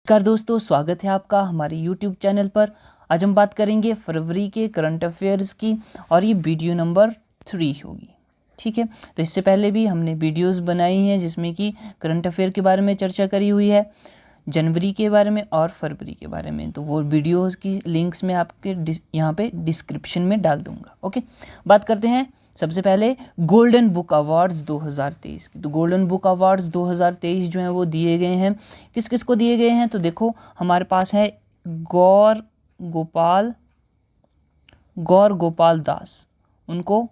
नमस्कार दोस्तों, स्वागत है आपका हमारे YouTube चैनल पर। आज हम बात करेंगे फरवरी के करंट अफेयर्स की और ये वीडियो नंबर 3 होगी। ठीक है, तो इससे पहले भी हमने वीडियोस बनाई हैं जिसमें कि करंट अफेयर के बारे में चर्चा करी हुई है, जनवरी के बारे में और फरवरी के बारे में। तो वो वीडियोस की लिंक्स मैं आपके यहाँ पे डिस्क्रिप्शन में डाल दूँगा। ओके, बात करते हैं सबसे पहले गोल्डन बुक अवार्ड्स 2023 की। तो गोल्डन बुक अवार्ड्स 2023 जो हैं वो दिए गए हैं, किस किस को दिए गए हैं। तो देखो हमारे पास है गौर गोपाल दास, उनको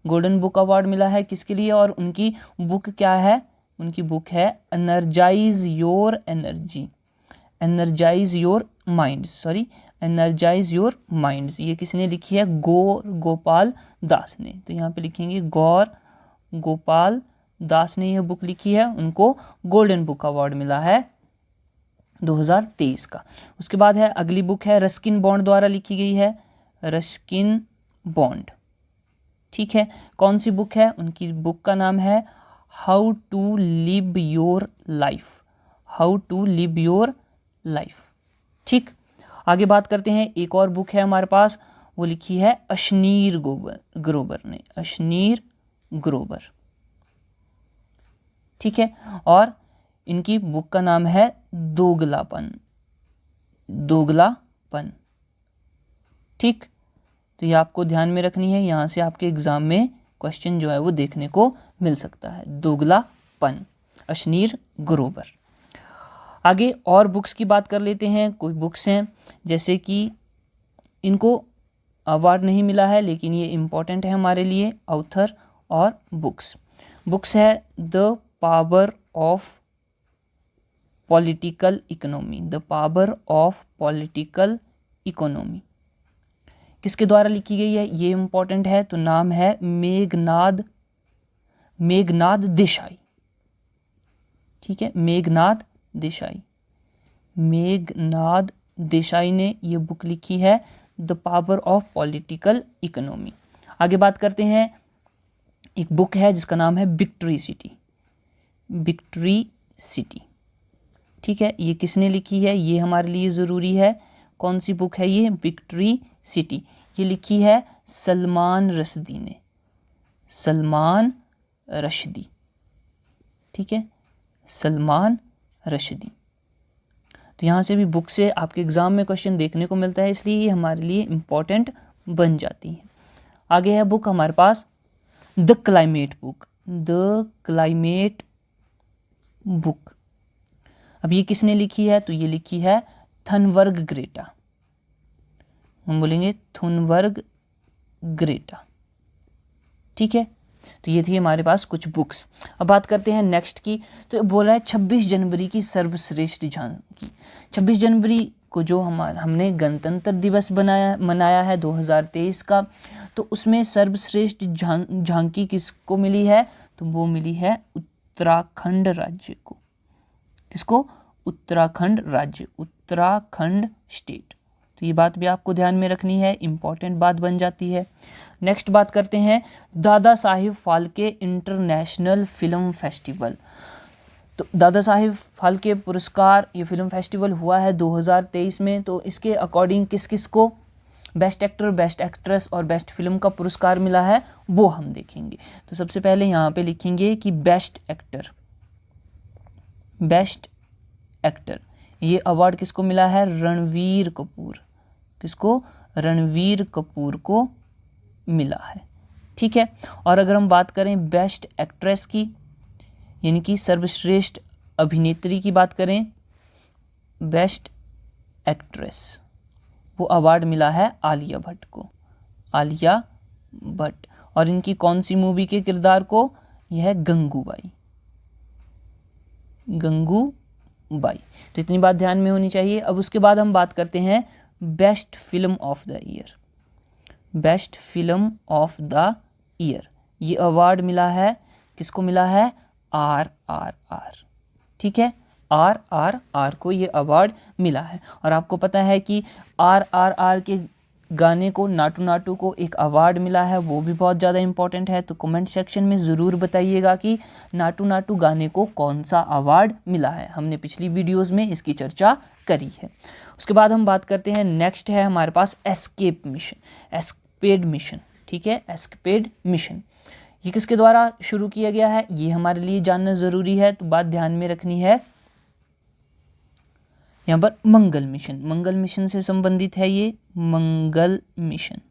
गोल्डन बुक अवार्ड मिला है। किसके लिए? और उनकी बुक क्या है? उनकी बुक है एनर्जाइज योर माइंड्स। ये किसने लिखी है? गोपाल दास ने। तो यहाँ पे लिखेंगे गौर गोपाल दास ने यह बुक लिखी है, उनको गोल्डन बुक अवार्ड मिला है 2023 का। उसके बाद है अगली बुक है रस्किन बॉन्ड द्वारा लिखी गई है, रस्किन बॉन्ड। ठीक है, कौन सी बुक है? उनकी बुक का नाम है how to live your life. ठीक, आगे बात करते हैं। एक और बुक है हमारे पास, वो लिखी है अशनीर ग्रोवर। ठीक है, और इनकी बुक का नाम है दोगलापन। ठीक, तो ये आपको ध्यान में रखनी है, यहाँ से आपके एग्जाम में क्वेश्चन जो है वो देखने को मिल सकता है। दोगलापन, अशनीर ग्रोवर। आगे और बुक्स की बात कर लेते हैं। कोई बुक्स हैं जैसे कि इनको अवार्ड नहीं मिला है लेकिन ये इम्पोर्टेंट है हमारे लिए, ऑथर और बुक्स है the power of political economy. किसके द्वारा लिखी गई है? ये इम्पोर्टेंट है। तो नाम है मेघनाद देसाई। ठीक है, मेघनाद देसाई ने ये बुक लिखी है the power of political economy. आगे बात करते हैं, एक बुक है जिसका नाम है विक्ट्री सिटी। ठीक है, ये किसने लिखी है? ये हमारे लिए ज़रूरी है। कौन सी बुक है ये? Victory city. ये लिखी है सलमान रश्दी। ठीक है, सलमान रश्दी। तो यहाँ से भी बुक से आपके एग्ज़ाम में क्वेश्चन देखने को मिलता है, इसलिए ये हमारे लिए इम्पोर्टेंट बन जाती है। आगे है बुक हमारे पास द क्लाइमेट बुक। अब ये किसने लिखी है? तो ये लिखी है थनबर्ग ग्रेटा। हम बोलेंगे थुनबर्ग ग्रेटा। ठीक है, तो ये थी हमारे पास कुछ बुक्स। अब बात करते हैं नेक्स्ट की। तो बोला है 26 जनवरी की सर्वश्रेष्ठ झांकी। 26 जनवरी को जो हमने गणतंत्र दिवस मनाया है 2023 का, तो उसमें सर्वश्रेष्ठ झांकी किसको मिली है? तो वो मिली है उत्तराखंड राज्य को। किसको? उत्तराखंड स्टेट। तो ये बात भी आपको ध्यान में रखनी है, इंपॉर्टेंट बात बन जाती है। नेक्स्ट बात करते हैं दादा Sahib Phalke international film festival. तो दादा साहिब फाल्के पुरस्कार, ये फिल्म फेस्टिवल हुआ है 2023 में। तो इसके अकॉर्डिंग किस किस को बेस्ट एक्टर, बेस्ट एक्ट्रेस और बेस्ट फिल्म का पुरस्कार मिला है वो हम देखेंगे। तो सबसे पहले यहाँ पे लिखेंगे कि बेस्ट एक्टर ये अवार्ड किसको मिला है? रणवीर कपूर। किसको? रणवीर कपूर को मिला है। ठीक है, और अगर हम बात करें बेस्ट एक्ट्रेस की, यानी कि सर्वश्रेष्ठ अभिनेत्री की बात करें, बेस्ट एक्ट्रेस, वो अवार्ड मिला है आलिया भट्ट। और इनकी कौन सी मूवी के किरदार को? यह है गंगूबाई। तो इतनी बात ध्यान में होनी चाहिए। अब उसके बाद हम बात करते हैं best film of the year. ये अवार्ड मिला है किसको? मिला है RRR। ठीक है, RRR को ये अवार्ड मिला है। और आपको पता है कि RRR के गाने को, नाटू नाटू को एक अवार्ड मिला है, वो भी बहुत ज़्यादा इम्पोर्टेंट है। तो कमेंट सेक्शन में ज़रूर बताइएगा कि नाटू नाटू गाने को कौन सा अवार्ड मिला है। हमने पिछली वीडियोस में इसकी चर्चा करी है। उसके बाद हम बात करते हैं, नेक्स्ट है हमारे पास एस्केप मिशन, एस्केपेड मिशन। ठीक है, एस्केपेड मिशन ये किसके द्वारा शुरू किया गया है, ये हमारे लिए जानना ज़रूरी है। तो बात ध्यान में रखनी है, यहाँ पर मंगल मिशन, मंगल मिशन से संबंधित है ये मंगल मिशन।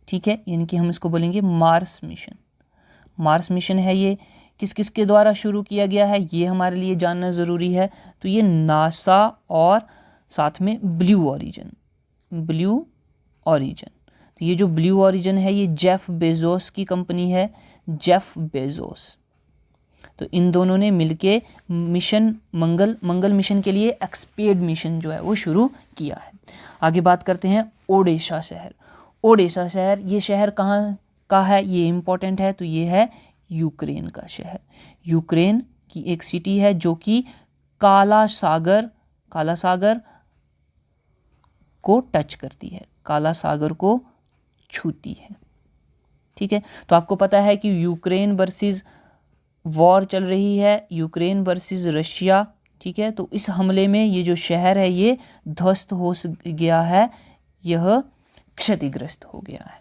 ठीक है, यानी कि हम इसको बोलेंगे मार्स मिशन। मार्स मिशन है ये, किस किस के द्वारा शुरू किया गया है ये हमारे लिए जानना ज़रूरी है। तो ये नासा और साथ में ब्लू ओरिजिन, ब्लू ओरिजिन। तो ये जो ब्लू ओरिजिन है ये जेफ बेजोस की कंपनी है, जेफ बेजोस। तो इन दोनों ने मिलके मिशन मंगल मिशन के लिए एक्सपेड मिशन जो है वो शुरू किया है। आगे बात करते हैं ओडेशा शहर। ओडेशा शहर, ये शहर कहाँ का है, ये इम्पोर्टेंट है। तो ये है यूक्रेन का शहर, यूक्रेन की एक सिटी है जो कि काला सागर को टच करती है, काला सागर को छूती है। ठीक है, तो आपको पता है कि यूक्रेन वर्सेस वॉर चल रही है, यूक्रेन वर्सेस रशिया। ठीक है, तो इस हमले में ये जो शहर है ये ध्वस्त हो गया है, यह क्षतिग्रस्त हो गया है।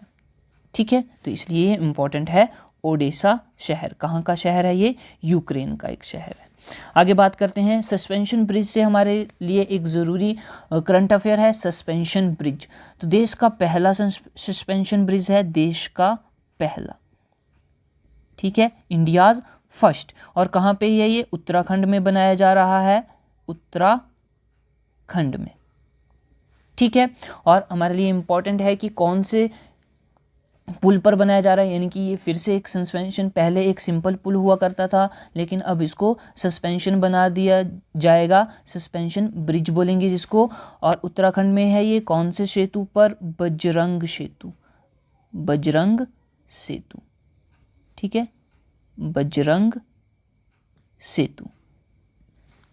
ठीक है, तो इसलिए ये इम्पोर्टेंट है। ओडेसा शहर कहाँ का शहर है, ये यूक्रेन का एक शहर है। आगे बात करते हैं सस्पेंशन ब्रिज से, हमारे लिए एक ज़रूरी करंट अफेयर है सस्पेंशन ब्रिज। तो देश का पहला सस्पेंशन ब्रिज है, देश का पहला। ठीक है, इंडियाज़ फर्स्ट। और कहाँ पे है ये, उत्तराखंड में बनाया जा रहा है, उत्तराखंड में। ठीक है, और हमारे लिए इम्पोर्टेंट है कि कौन से पुल पर बनाया जा रहा है, यानी कि ये फिर से एक सस्पेंशन, पहले एक सिंपल पुल हुआ करता था लेकिन अब इसको सस्पेंशन बना दिया जाएगा, सस्पेंशन ब्रिज बोलेंगे जिसको। और उत्तराखंड में है ये कौन से सेतु पर, बजरंग सेतु, बजरंग सेतु। ठीक है, बजरंग सेतु।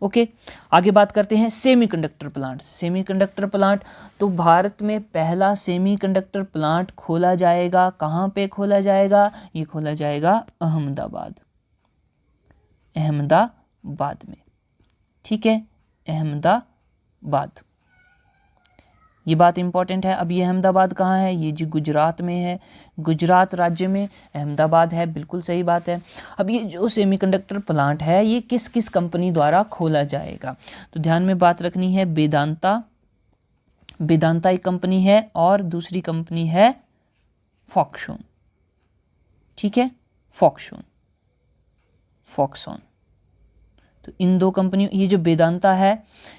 ओके, आगे बात करते हैं सेमीकंडक्टर प्लांट। सेमीकंडक्टर प्लांट, तो भारत में पहला सेमीकंडक्टर प्लांट खोला जाएगा, कहाँ पे खोला जाएगा, ये खोला जाएगा अहमदाबाद, अहमदाबाद में। ठीक है, अहमदाबाद, ये बात इंपॉर्टेंट है। अब ये अहमदाबाद कहाँ है, ये जी गुजरात में है, गुजरात राज्य में अहमदाबाद है, बिल्कुल सही बात है। अब ये जो सेमीकंडक्टर प्लांट है ये किस किस कंपनी द्वारा खोला जाएगा, तो ध्यान में बात रखनी है, वेदांता, वेदांता एक कंपनी है और दूसरी कंपनी है फॉक्सकॉन। ठीक है, फॉक्सकॉन, फॉक्सकॉन। तो इन दो कंपनियों, ये जो वेदांता है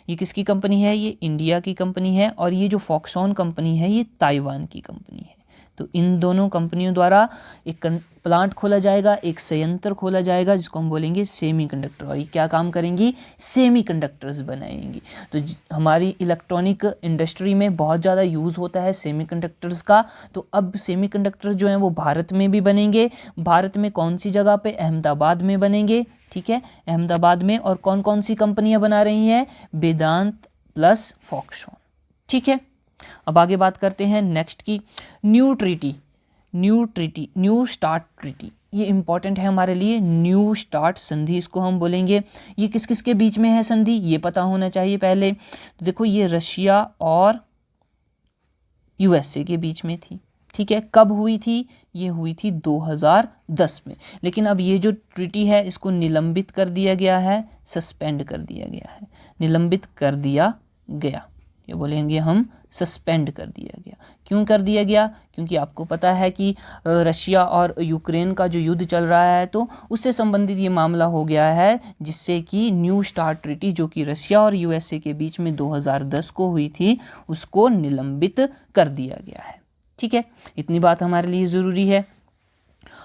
ये किसकी कंपनी है, ये इंडिया की कंपनी है, और ये जो फॉक्सकॉन कंपनी है ये ताइवान की कंपनी है। तो इन दोनों कंपनियों द्वारा एक प्लांट खोला जाएगा, एक संयंत्र खोला जाएगा जिसको हम बोलेंगे सेमीकंडक्टर, और ये क्या काम करेंगी, सेमीकंडक्टर्स बनाएंगी। तो हमारी इलेक्ट्रॉनिक इंडस्ट्री में बहुत ज़्यादा यूज़ होता है सेमीकंडक्टर्स का। तो अब सेमीकंडक्टर जो हैं वो भारत में भी बनेंगे, भारत में कौन सी जगह पे, अहमदाबाद में बनेंगे। ठीक है, अहमदाबाद में, और कौन कौन सी कंपनियां बना रही हैं, वेदांत प्लस फॉक्सकॉन। ठीक है, अब आगे बात करते हैं नेक्स्ट की, new treaty, new treaty, new start treaty. ये इंपॉर्टेंट है हमारे लिए, न्यू स्टार्ट संधि इसको हम बोलेंगे। ये किस किस के बीच में है संधि, ये पता होना चाहिए पहले। तो देखो ये रशिया और यूएसए के बीच में थी। ठीक है, कब हुई थी, ये हुई थी 2010 में। लेकिन अब ये जो ट्रीटी है इसको निलंबित कर दिया गया है, सस्पेंड कर दिया गया है, निलंबित कर दिया गया, ये बोलेंगे हम सस्पेंड कर दिया गया। क्यों कर दिया गया, क्योंकि आपको पता है कि रशिया और यूक्रेन का जो युद्ध चल रहा है तो उससे संबंधित ये मामला हो गया है, जिससे कि न्यू स्टार्ट ट्रीटी जो कि रशिया और यूएसए के बीच में 2010 को हुई थी उसको निलंबित कर दिया गया है। ठीक है, इतनी बात हमारे लिए ज़रूरी है।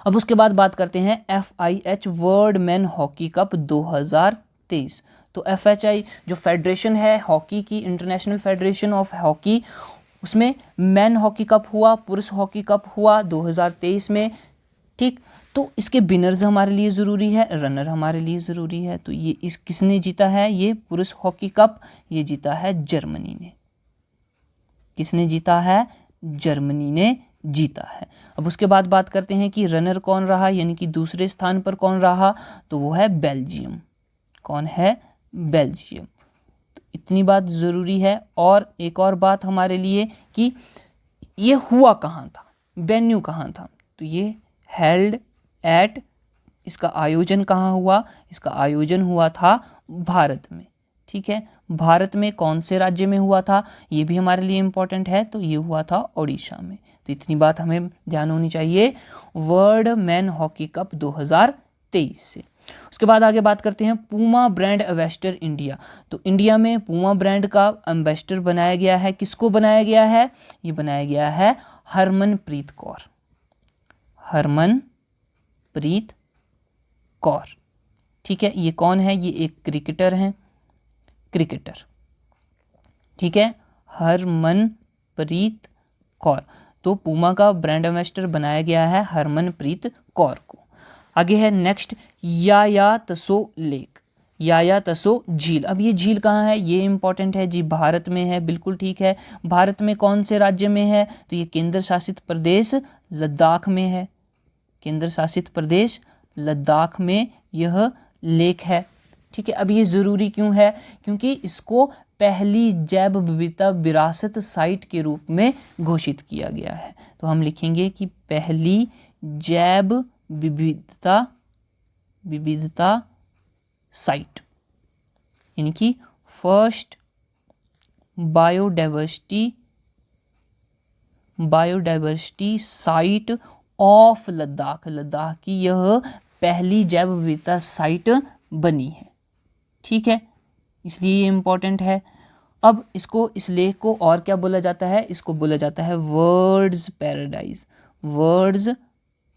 अब उसके बाद बात करते हैं FIH world man hockey cup 2023। तो FHI जो फेडरेशन है हॉकी की, इंटरनेशनल फेडरेशन ऑफ हॉकी, उसमें मैन हॉकी कप हुआ, पुरुष हॉकी कप हुआ 2023 में। ठीक, तो इसके विनर्स हमारे लिए ज़रूरी है, रनर हमारे लिए ज़रूरी है। तो ये इस किसने जीता है, ये पुरुष हॉकी कप, ये जीता है जर्मनी ने। किसने जीता है? जर्मनी ने जीता है। अब उसके बाद बात करते हैं कि रनर कौन रहा, यानी कि दूसरे स्थान पर कौन रहा, तो वो है बेल्जियम। कौन है? बेल्जियम। तो इतनी बात ज़रूरी है। और एक और बात हमारे लिए कि ये हुआ कहाँ था, वेन्यू कहाँ था, तो ये हेल्ड एट, इसका आयोजन कहाँ हुआ? इसका आयोजन हुआ था भारत में। ठीक है, भारत में कौन से राज्य में हुआ था, ये भी हमारे लिए इम्पोर्टेंट है, तो ये हुआ था ओडिशा में। तो इतनी बात हमें ध्यान होनी चाहिए वर्ल्ड मैन हॉकी कप 2023 से। उसके बाद आगे बात करते हैं पूमा ब्रांड एम्बेसडर इंडिया। तो इंडिया में पूमा ब्रांड का एम्बेसडर बनाया गया है, किसको बनाया गया है? ये बनाया गया है हरमनप्रीत कौर। हरमनप्रीत कौर। ठीक है, ये कौन है? ये एक क्रिकेटर हैं, क्रिकेटर। ठीक है, हरमनप्रीत कौर। तो पूमा का ब्रांड एम्बेसडर बनाया गया है हरमनप्रीत कौर को। आगे है नेक्स्ट याया तसो लेक, याया तसो झील। अब ये झील कहाँ है? ये इंपॉर्टेंट है जी, भारत में है। बिल्कुल ठीक है, भारत में कौन से राज्य में है? तो ये केंद्र शासित प्रदेश लद्दाख में है। केंद्र शासित प्रदेश लद्दाख में यह लेक है। ठीक है, अब ये ज़रूरी क्यों है? क्योंकि इसको पहली जैव विविधता विरासत साइट के रूप में घोषित किया गया है। तो हम लिखेंगे कि पहली जैव विविधता साइट, यानी कि first biodiversity site of Ladakh. Ladakh की यह पहली जैव विविधता साइट बनी है। ठीक है, इसलिए ये इम्पोर्टेंट है। अब इसको, इस लेक को और क्या बोला जाता है? इसको बोला जाता है वर्ड्स पैराडाइज। वर्ड्स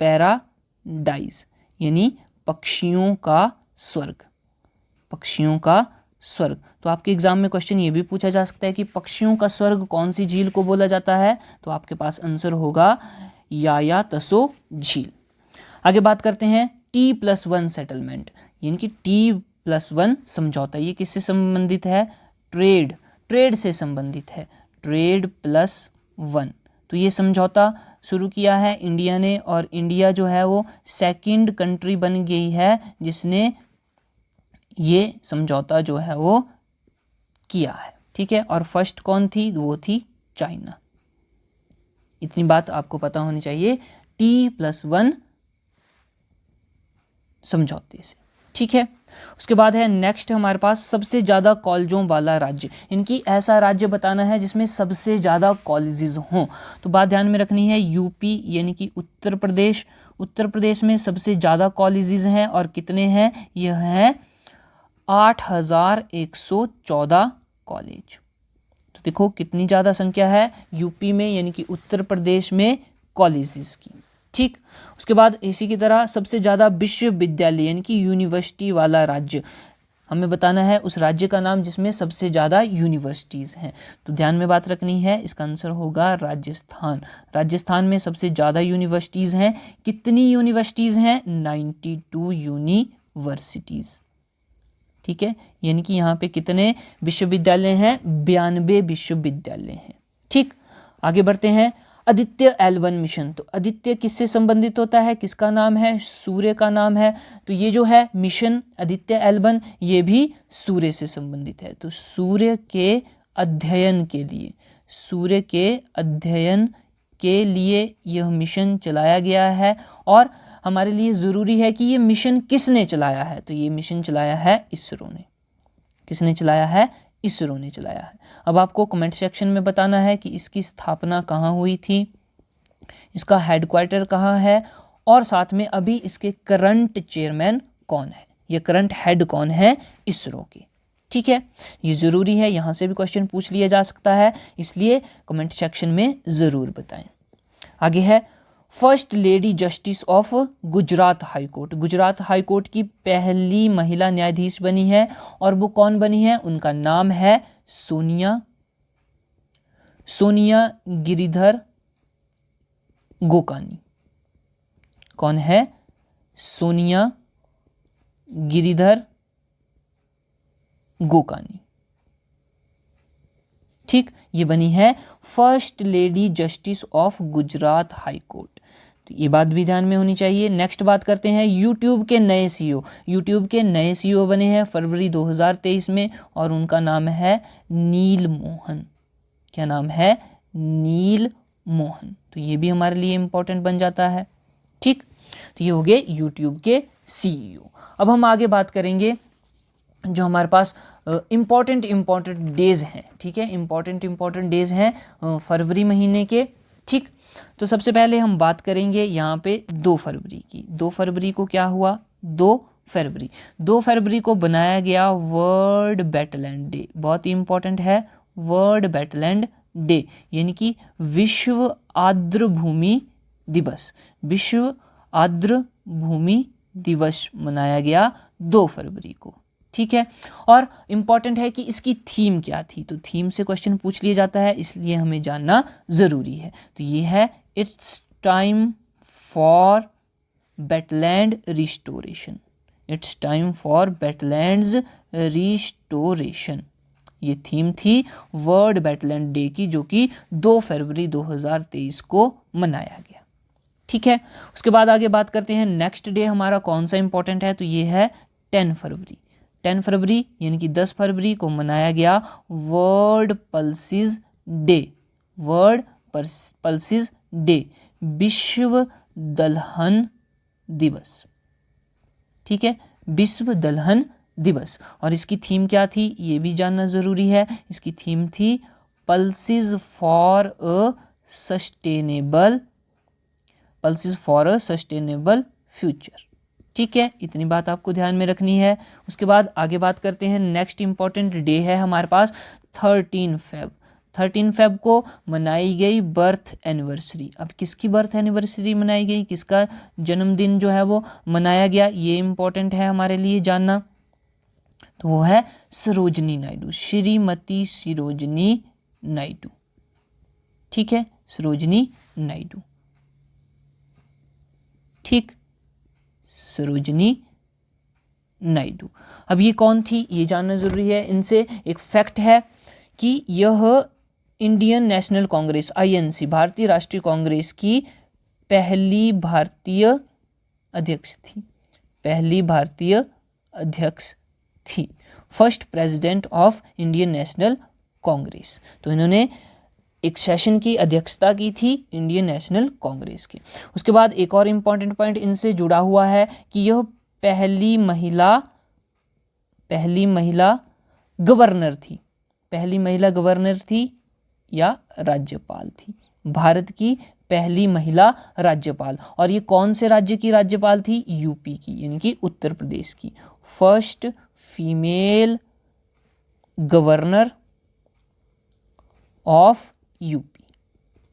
पैराडाइज यानी पक्षियों का स्वर्ग। पक्षियों का स्वर्ग। तो आपके एग्जाम में क्वेश्चन ये भी पूछा जा सकता है कि पक्षियों का स्वर्ग कौन सी झील को बोला जाता है? तो आपके पास आंसर होगा याया तसो झील। आगे बात करते हैं T+1 सेटलमेंट, यानी कि T+1 समझौता। ये किससे संबंधित है? ट्रेड से संबंधित है। Trade+1। तो ये समझौता शुरू किया है इंडिया ने, और इंडिया जो है वो सेकंड कंट्री बन गई है जिसने ये समझौता जो है वो किया है। ठीक है, और फर्स्ट कौन थी? वो थी चाइना। इतनी बात आपको पता होनी चाहिए T+1 समझौते से। ठीक है, उसके बाद है नेक्स्ट हमारे पास सबसे ज़्यादा कॉलेजों वाला राज्य, इनकी ऐसा राज्य बताना है जिसमें सबसे ज़्यादा कॉलेजेस हों। तो बात ध्यान में रखनी है यूपी यानी कि उत्तर प्रदेश। उत्तर प्रदेश में सबसे ज़्यादा कॉलेजेस हैं, और कितने हैं? यह हैं 8114 कॉलेज। तो देखो कितनी ज़्यादा संख्या है यूपी में, यानी कि उत्तर प्रदेश में कॉलेजेस की। ठीक, उसके बाद इसी की तरह सबसे ज़्यादा विश्वविद्यालय यानी कि यूनिवर्सिटी वाला राज्य हमें बताना है, उस राज्य का नाम जिसमें सबसे ज़्यादा यूनिवर्सिटीज़ हैं। तो ध्यान में बात रखनी है, इसका आंसर होगा राजस्थान। राजस्थान में सबसे ज़्यादा यूनिवर्सिटीज़ हैं। कितनी यूनिवर्सिटीज़ हैं? 92 यूनिवर्सिटीज़। ठीक है, यानी कि यहाँ पे कितने विश्वविद्यालय हैं? 92 विश्वविद्यालय हैं। ठीक, आगे बढ़ते हैं आदित्य L1 मिशन। तो आदित्य किससे संबंधित होता है? किसका नाम है? सूर्य का नाम है। तो ये जो है मिशन आदित्य L1, ये भी सूर्य से संबंधित है। तो सूर्य के अध्ययन के लिए, सूर्य के अध्ययन के लिए यह मिशन चलाया गया है। और हमारे लिए ज़रूरी है कि ये मिशन किसने चलाया है? तो ये मिशन चलाया है इसरो ने। किसने चलाया है? इसरो ने चलाया है। अब आपको कमेंट सेक्शन में बताना है कि इसकी स्थापना कहाँ हुई थी, इसका हेडक्वार्टर कहाँ है, और साथ में अभी इसके करंट चेयरमैन कौन है, ये करंट हेड कौन है इसरो के। ठीक है, ये ज़रूरी है, यहाँ से भी क्वेश्चन पूछ लिया जा सकता है, इसलिए कमेंट सेक्शन में ज़रूर बताएं। आगे है first lady justice of Gujarat high court. Gujarat high court की पहली महिला न्यायाधीश बनी है, और वो कौन बनी है? उनका नाम है सोनिया गिरिधर गोकानी। कौन है? सोनिया गिरिधर गोकानी। ठीक, ये बनी है first lady justice of Gujarat high court. तो ये बात भी ध्यान में होनी चाहिए। नेक्स्ट बात करते हैं यूट्यूब के नए सीईओ। यूट्यूब के नए सीईओ बने हैं फरवरी 2023 में और उनका नाम है नील मोहन। क्या नाम है? नील मोहन। तो ये भी हमारे लिए इंपॉर्टेंट बन जाता है। ठीक, तो ये हो गए यूट्यूब के सीईओ। अब हम आगे बात करेंगे जो हमारे पास इम्पॉर्टेंट डेज हैं। ठीक है, इम्पॉर्टेंट डेज हैं फरवरी महीने के। ठीक, तो सबसे पहले हम बात करेंगे यहाँ पे 2 फरवरी की। 2 फरवरी को क्या हुआ? 2 फरवरी को बनाया गया वर्ल्ड बैटलैंड डे। बहुत ही इंपॉर्टेंट है वर्ल्ड बैटलैंड डे, यानी कि विश्व आर्द्र भूमि दिवस। विश्व आर्द्र भूमि दिवस मनाया गया 2 फरवरी को। ठीक है, और इम्पॉर्टेंट है कि इसकी थीम क्या थी। तो थीम से क्वेश्चन पूछ लिया जाता है, इसलिए हमें जानना ज़रूरी है। तो ये है it's time for wetland restoration. It's time for wetlands restoration, ये थीम थी वर्ल्ड वेटलैंड डे की, जो कि 2 फरवरी 2023 को मनाया गया। ठीक है, उसके बाद आगे बात करते हैं नेक्स्ट डे हमारा कौन सा इंपॉर्टेंट है। तो ये है 10 फरवरी। 10 फरवरी यानी कि 10 फरवरी को मनाया गया world pulses day. World pulses day, विश्व दलहन दिवस। ठीक है, विश्व दलहन दिवस। और इसकी थीम क्या थी ये भी जानना ज़रूरी है। इसकी थीम थी pulses for a sustainable future. ठीक है, इतनी बात आपको ध्यान में रखनी है। उसके बाद आगे बात करते हैं नेक्स्ट इंपॉर्टेंट डे है हमारे पास 13 फेब। 13 फेब को मनाई गई बर्थ एनिवर्सरी। अब किसकी बर्थ एनिवर्सरी मनाई गई, किसका जन्मदिन जो है वो मनाया गया, ये इंपॉर्टेंट है हमारे लिए जानना। तो वो है सरोजनी नायडू, श्रीमती सरोजनी नायडू। ठीक है, सरोजनी नायडू। ठीक, सरोजनी नायडू। अब ये कौन थी ये जानना जरूरी है। इनसे एक फैक्ट है कि यह इंडियन नेशनल कांग्रेस INC, भारतीय राष्ट्रीय कांग्रेस की पहली भारतीय अध्यक्ष थी। पहली भारतीय अध्यक्ष थी, first president of Indian national Congress. तो इन्होंने एक सेशन की अध्यक्षता की थी इंडियन नेशनल कांग्रेस के। उसके बाद एक और इम्पॉर्टेंट पॉइंट इनसे जुड़ा हुआ है कि यह पहली महिला गवर्नर थी। पहली महिला गवर्नर थी या राज्यपाल थी, भारत की पहली महिला राज्यपाल। और ये कौन से राज्य की राज्यपाल थी? यूपी की, यानी कि उत्तर प्रदेश की। First female governor of UP.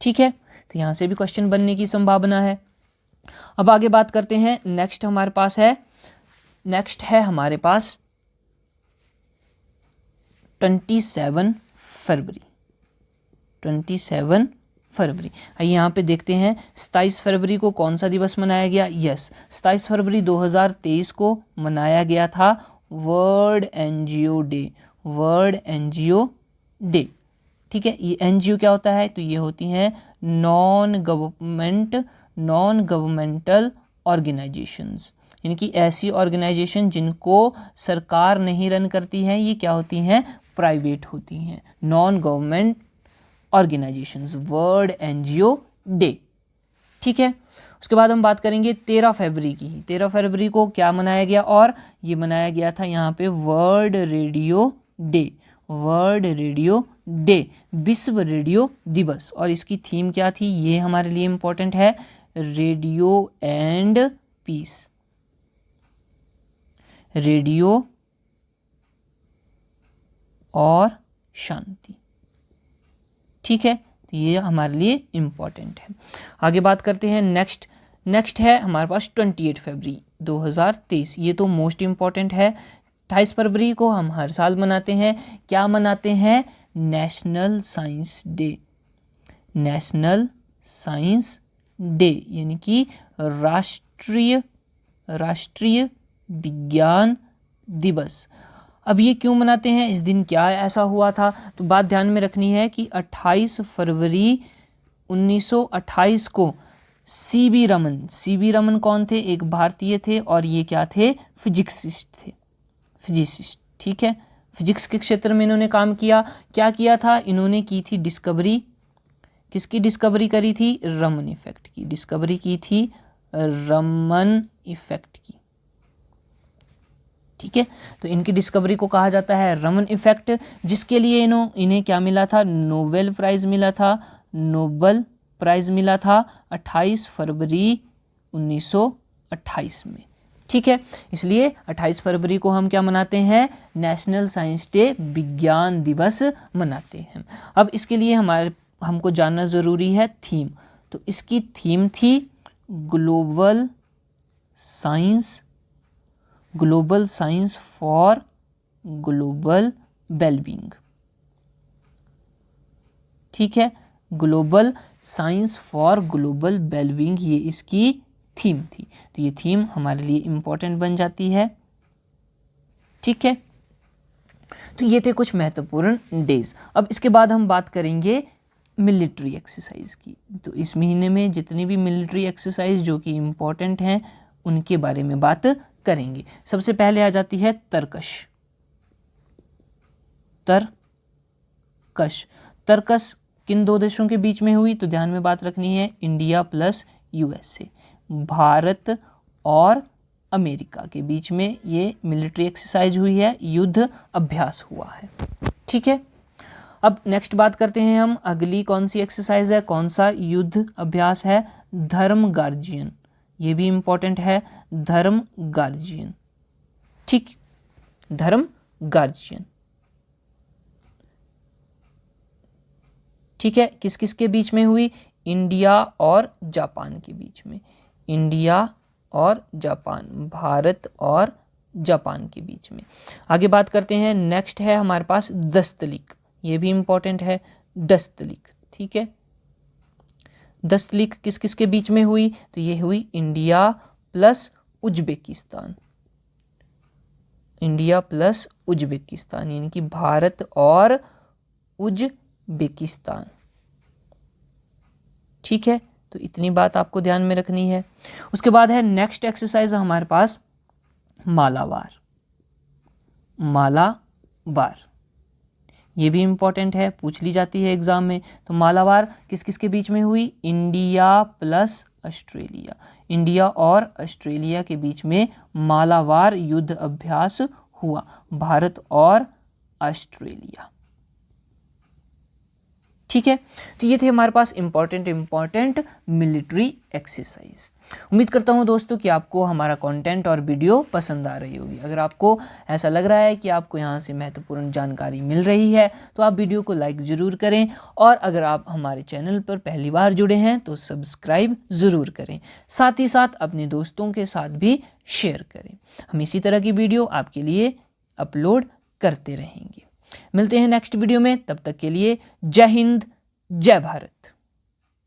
ठीक है, तो यहां से भी क्वेश्चन बनने की संभावना है। अब आगे बात करते हैं नेक्स्ट है हमारे पास 27 फरवरी। 27 फरवरी। यहाँ पे देखते हैं 27 फरवरी को कौन सा दिवस मनाया गया। 27 फरवरी 2023 को मनाया गया था world NGO day. World NGO day. ठीक है, ये एनजीओ क्या होता है? तो ये होती हैं नॉन गवर्नमेंटल ऑर्गेनाइजेशंस, यानी कि ऐसी ऑर्गेनाइजेशन जिनको सरकार नहीं रन करती हैं, ये क्या होती हैं? प्राइवेट होती हैं, non government organisations. World NGO day. ठीक है, उसके बाद हम बात करेंगे 13 फरवरी की। 13 फरवरी को क्या मनाया गया? और ये मनाया गया था यहाँ पे world radio day. World radio day, विश्व रेडियो दिवस। और इसकी थीम क्या थी ये हमारे लिए इंपॉर्टेंट है, रेडियो एंड पीस। रेडियो और शांति। ठीक है, तो ये हमारे लिए इंपॉर्टेंट है। आगे बात करते हैं नेक्स्ट है हमारे पास 28 फरवरी 2023। ये तो मोस्ट इंपॉर्टेंट है। 28 फरवरी को हम हर साल मनाते हैं। क्या मनाते हैं? National science day. National science day, यानी कि राष्ट्रीय विज्ञान दिवस। अब ये क्यों मनाते हैं, इस दिन क्या ऐसा हुआ था, तो बात ध्यान में रखनी है कि 28 फरवरी 1928 को सीवी रमन कौन थे, एक भारतीय थे और ये क्या थे, फिजिसिस्ट, ठीक है। फिजिक्स के क्षेत्र में इन्होंने काम किया। क्या किया था, इन्होंने की थी डिस्कवरी, किसकी डिस्कवरी करी थी, रमन इफेक्ट की डिस्कवरी की थी, रमन इफेक्ट की, ठीक है। तो इनकी डिस्कवरी को कहा जाता है रमन इफेक्ट, जिसके लिए इन्हें क्या मिला था, नोबेल प्राइज मिला था, नोबेल प्राइज मिला था 28 फरवरी 1928 में, ठीक है। इसलिए 28 फरवरी को हम क्या मनाते हैं, नेशनल साइंस डे, विज्ञान दिवस मनाते हैं। अब इसके लिए हमको जानना ज़रूरी है थीम। तो इसकी थीम थी global science for global wellbeing, ठीक है। Global science for global wellbeing ये इसकी थीम थी। तो ये थीम हमारे लिए इम्पोर्टेंट बन जाती है, ठीक है। तो ये थे कुछ महत्वपूर्ण डेज। अब इसके बाद हम बात करेंगे मिलिट्री एक्सरसाइज की। तो इस महीने में जितनी भी मिलिट्री एक्सरसाइज जो कि इम्पोर्टेंट हैं उनके बारे में बात करेंगे। सबसे पहले आ जाती है तरकश। किन दो देशों के बीच में हुई, तो ध्यान में बात रखनी है, इंडिया प्लस यूएसए, भारत और अमेरिका के बीच में ये मिलिट्री एक्सरसाइज हुई है, युद्ध अभ्यास हुआ है, ठीक है। अब नेक्स्ट बात करते हैं हम, अगली कौन सी एक्सरसाइज है, कौन सा युद्ध अभ्यास है, धर्म गार्जियन, ये भी इंपॉर्टेंट है, धर्म गार्जियन, ठीक, धर्म गार्जियन, ठीक है। किस किस के बीच में हुई, इंडिया और जापान के बीच में, इंडिया और जापान, भारत और जापान के बीच में। आगे बात करते हैं, नेक्स्ट है हमारे पास दस्तलिक, ये भी इंपॉर्टेंट है, दस्तलिक, ठीक है। दस्तलिक किस किस के बीच में हुई, तो ये हुई India plus Uzbekistan, India plus Uzbekistan, यानी कि भारत और उज्बेकिस्तान, ठीक है। तो इतनी बात आपको ध्यान में रखनी है। उसके बाद है नेक्स्ट एक्सरसाइज हमारे पास मालाबार, ये भी इंपॉर्टेंट है, पूछ ली जाती है एग्जाम में। तो मालाबार किस किस के बीच में हुई, इंडिया प्लस ऑस्ट्रेलिया, इंडिया और ऑस्ट्रेलिया के बीच में मालाबार युद्ध अभ्यास हुआ, भारत और ऑस्ट्रेलिया, ठीक है। तो ये थे हमारे पास इंपॉर्टेंट मिलिट्री एक्सरसाइज। उम्मीद करता हूँ दोस्तों कि आपको हमारा कंटेंट और वीडियो पसंद आ रही होगी। अगर आपको ऐसा लग रहा है कि आपको यहाँ से महत्वपूर्ण जानकारी मिल रही है तो आप वीडियो को लाइक ज़रूर करें, और अगर आप हमारे चैनल पर पहली बार जुड़े हैं तो सब्सक्राइब ज़रूर करें, साथ ही साथ अपने दोस्तों के साथ भी शेयर करें। हम इसी तरह की वीडियो आपके लिए अपलोड करते रहेंगे। मिलते हैं नेक्स्ट वीडियो में, तब तक के लिए जय हिंद, जय भारत।